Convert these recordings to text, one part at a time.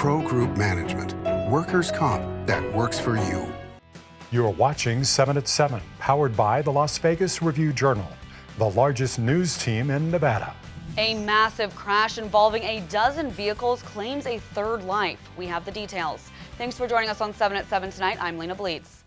Pro Group Management. Workers' comp that works for you. You're watching 7 at 7, powered by the Las Vegas Review-Journal, the largest news team in Nevada. A massive crash involving a dozen vehicles claims a third life. We have the details. Thanks for joining us on 7 at 7 tonight. I'm Lena Bleetz.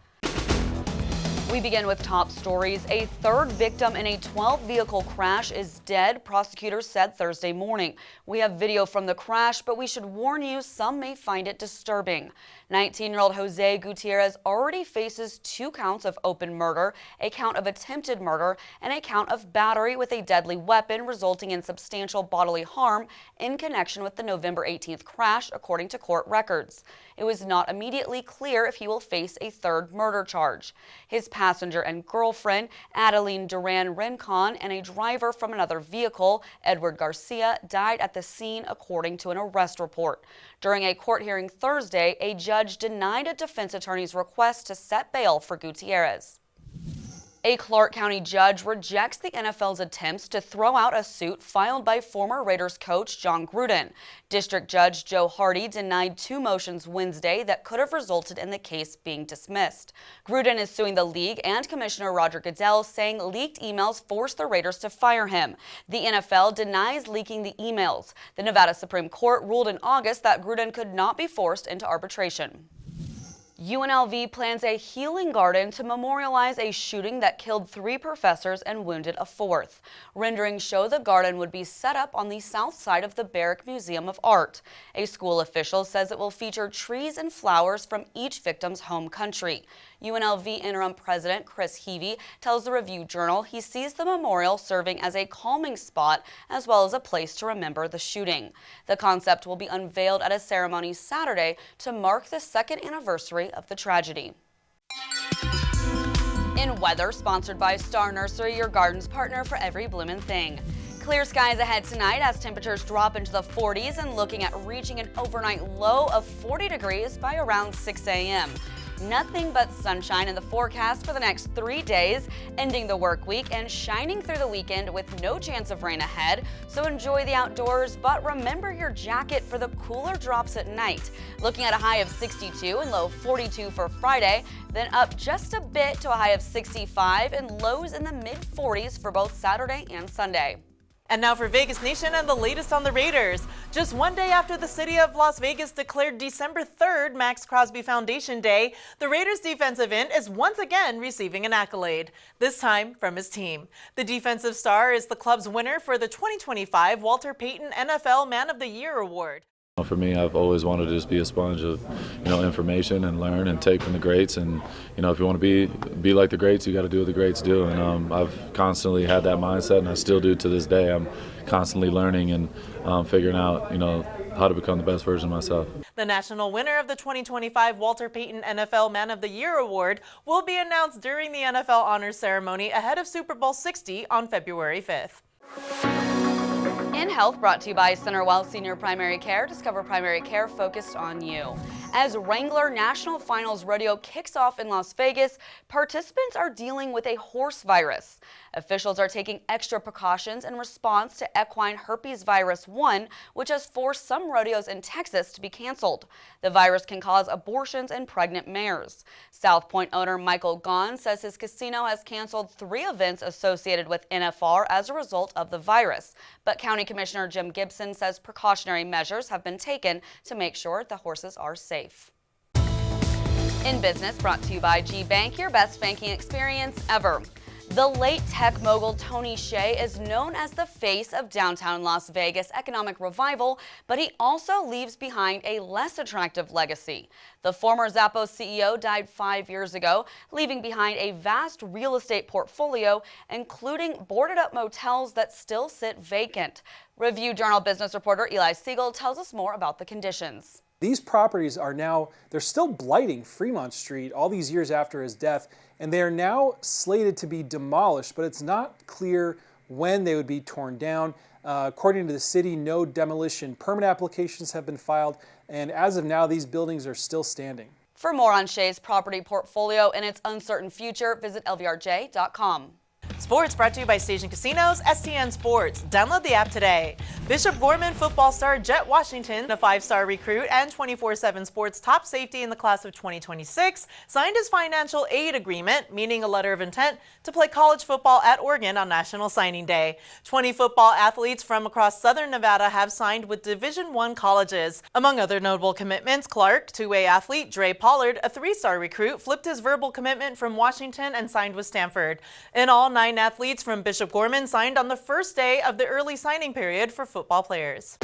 We begin with top stories. A third victim in a 12-vehicle crash is dead, prosecutors said Thursday morning. We have video from the crash, but we should warn you, some may find it disturbing. 19-year-old Jose Gutierrez already faces 2 counts of open murder, a count of attempted murder, and a count of battery with a deadly weapon resulting in substantial bodily harm in connection with the November 18th crash, according to court records. It was not immediately clear if he will face a third murder charge. His passenger and girlfriend, Adeline Duran Rincon, and a driver from another vehicle, Edward Garcia, died at the scene, according to an arrest report. During a court hearing Thursday, a judge denied a defense attorney's request to set bail for Gutierrez. A Clark County judge rejects the NFL's attempts to throw out a suit filed by former Raiders coach John Gruden. District Judge Joe Hardy denied 2 motions Wednesday that could have resulted in the case being dismissed. Gruden is suing the league and Commissioner Roger Goodell, saying leaked emails forced the Raiders to fire him. The NFL denies leaking the emails. The Nevada Supreme Court ruled in August that Gruden could not be forced into arbitration. UNLV plans a healing garden to memorialize a shooting that killed 3 professors and wounded a 4th. Renderings show the garden would be set up on the south side of the Barrick Museum of Art. A school official says it will feature trees and flowers from each victim's home country. UNLV interim president Chris Heavey tells the Review-Journal he sees the memorial serving as a calming spot as well as a place to remember the shooting. The concept will be unveiled at a ceremony Saturday to mark the 2nd anniversary of the tragedy. In weather, sponsored by Star Nursery, your garden's partner for every bloomin' thing. Clear skies ahead tonight as temperatures drop into the 40s and looking at reaching an overnight low of 40 degrees by around 6 a.m. Nothing but sunshine in the forecast for the next 3 days, ending the work week and shining through the weekend with no chance of rain ahead. So enjoy the outdoors, but remember your jacket for the cooler drops at night. Looking at a high of 62 and low of 42 for Friday, then up just a bit to a high of 65 and lows in the mid-40s for both Saturday and Sunday. And now for Vegas Nation and the latest on the Raiders. Just 1 day after the city of Las Vegas declared December 3rd Max Crosby Foundation Day, the Raiders defensive end is once again receiving an accolade, this time from his team. The defensive star is the club's winner for the 2025 Walter Payton NFL Man of the Year Award. For me, I've always wanted to just be a sponge of, information and learn and take from the greats. And, if you want to be like the greats, you got to do what the greats do. And I've constantly had that mindset, and I still do to this day. I'm constantly learning and figuring out, how to become the best version of myself. The national winner of the 2025 Walter Payton NFL Man of the Year Award will be announced during the NFL Honors Ceremony ahead of Super Bowl 60 on February 5th. In Health, brought to you by Centerwell Senior Primary Care. Discover primary care focused on you. As Wrangler National Finals Rodeo kicks off in Las Vegas, participants are dealing with a horse virus. Officials are taking extra precautions in response to equine herpes virus 1, which has forced some rodeos in Texas to be canceled. The virus can cause abortions in pregnant mares. South Point owner Michael Gahn says his casino has canceled 3 events associated with NFR as a result of the virus. But County Commissioner Jim Gibson says precautionary measures have been taken to make sure the horses are safe. In Business, brought to you by G Bank, your best banking experience ever. The late tech mogul Tony Hsieh is known as the face of downtown Las Vegas economic revival, but he also leaves behind a less attractive legacy. The former Zappos CEO died 5 years ago, leaving behind a vast real estate portfolio, including boarded-up motels that still sit vacant. Review-Journal business reporter Eli Siegel tells us more about the conditions. These properties are now, they're still blighting Fremont Street all these years after his death, and they are now slated to be demolished, but it's not clear when they would be torn down. According to the city, no demolition permit applications have been filed, and as of now, these buildings are still standing. For more on Hsieh's property portfolio and its uncertain future, visit lvrj.com. Sports brought to you by Station Casinos, STN Sports. Download the app today. Bishop Gorman football star Jet Washington, a 5-star recruit and 24/7 Sports top safety in the class of 2026, signed his financial aid agreement, meaning a letter of intent, to play college football at Oregon on National Signing Day. 20 football athletes from across Southern Nevada have signed with Division I colleges. Among other notable commitments, Clark, two-way athlete Dre Pollard, a 3-star recruit, flipped his verbal commitment from Washington and signed with Stanford. In all, 9 athletes from Bishop Gorman signed on the first day of the early signing period for football players.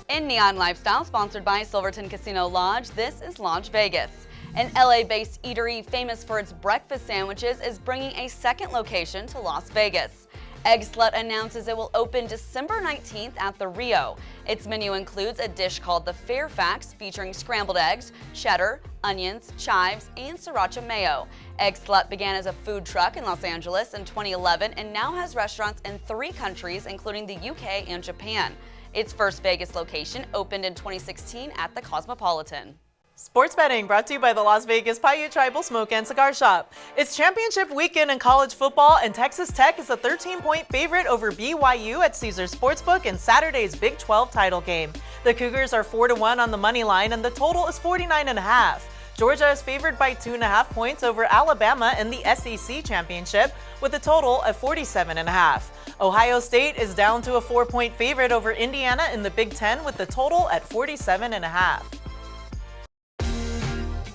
In Neon Lifestyle, sponsored by Silverton Casino Lodge, this is Lodge Vegas. An LA-based eatery famous for its breakfast sandwiches is bringing a second location to Las Vegas. Egg Slut announces it will open December 19th at the Rio. Its menu includes a dish called the Fairfax, featuring scrambled eggs, cheddar, onions, chives, and sriracha mayo. Egg Slut began as a food truck in Los Angeles in 2011 and now has restaurants in 3 countries, including the UK and Japan. Its first Vegas location opened in 2016 at the Cosmopolitan. Sports betting brought to you by the Las Vegas Paiute Tribal Smoke and Cigar Shop. It's championship weekend in college football, and Texas Tech is a 13-point favorite over BYU at Caesars Sportsbook in Saturday's Big 12 title game. The Cougars are 4-1 on the money line, and the total is 49.5. Georgia is favored by 2.5 points over Alabama in the SEC championship with a total of 47.5. Ohio State is down to a 4-point favorite over Indiana in the Big 10 with the total at 47.5.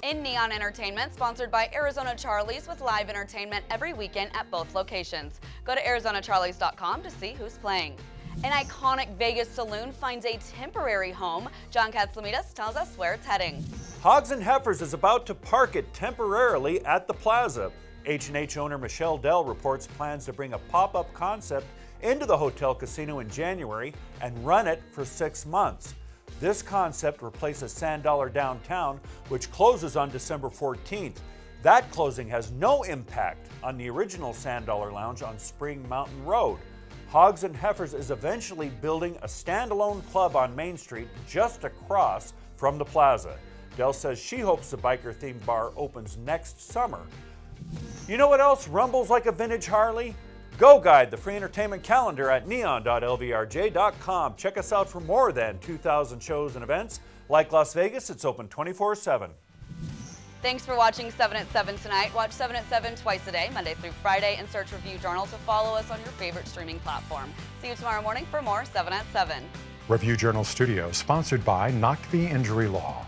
In Neon Entertainment, sponsored by Arizona Charlie's, with live entertainment every weekend at both locations. Go to ArizonaCharlies.com to see who's playing. An iconic Vegas saloon finds a temporary home. John Katsoumidas tells us where it's heading. Hogs and Heifers is about to park it temporarily at the plaza. H&H owner Michelle Dell reports plans to bring a pop-up concept into the hotel casino in January and run it for 6 months. This concept replaces Sand Dollar Downtown, which closes on December 14th. That closing has no impact on the original Sand Dollar Lounge on Spring Mountain Road. Hogs and Heifers is eventually building a standalone club on Main Street just across from the plaza. Dell says she hopes the biker-themed bar opens next summer. You know what else rumbles like a vintage Harley? Go Guide, the free entertainment calendar at neon.lvrj.com. Check us out for more than 2,000 shows and events. Like Las Vegas, it's open 24/7. Thanks for watching 7 at 7 tonight. Watch 7 at 7 twice a day, Monday through Friday, and search Review Journal to follow us on your favorite streaming platform. See you tomorrow morning for more 7 at 7. Review Journal Studio, sponsored by Knock the Injury Law.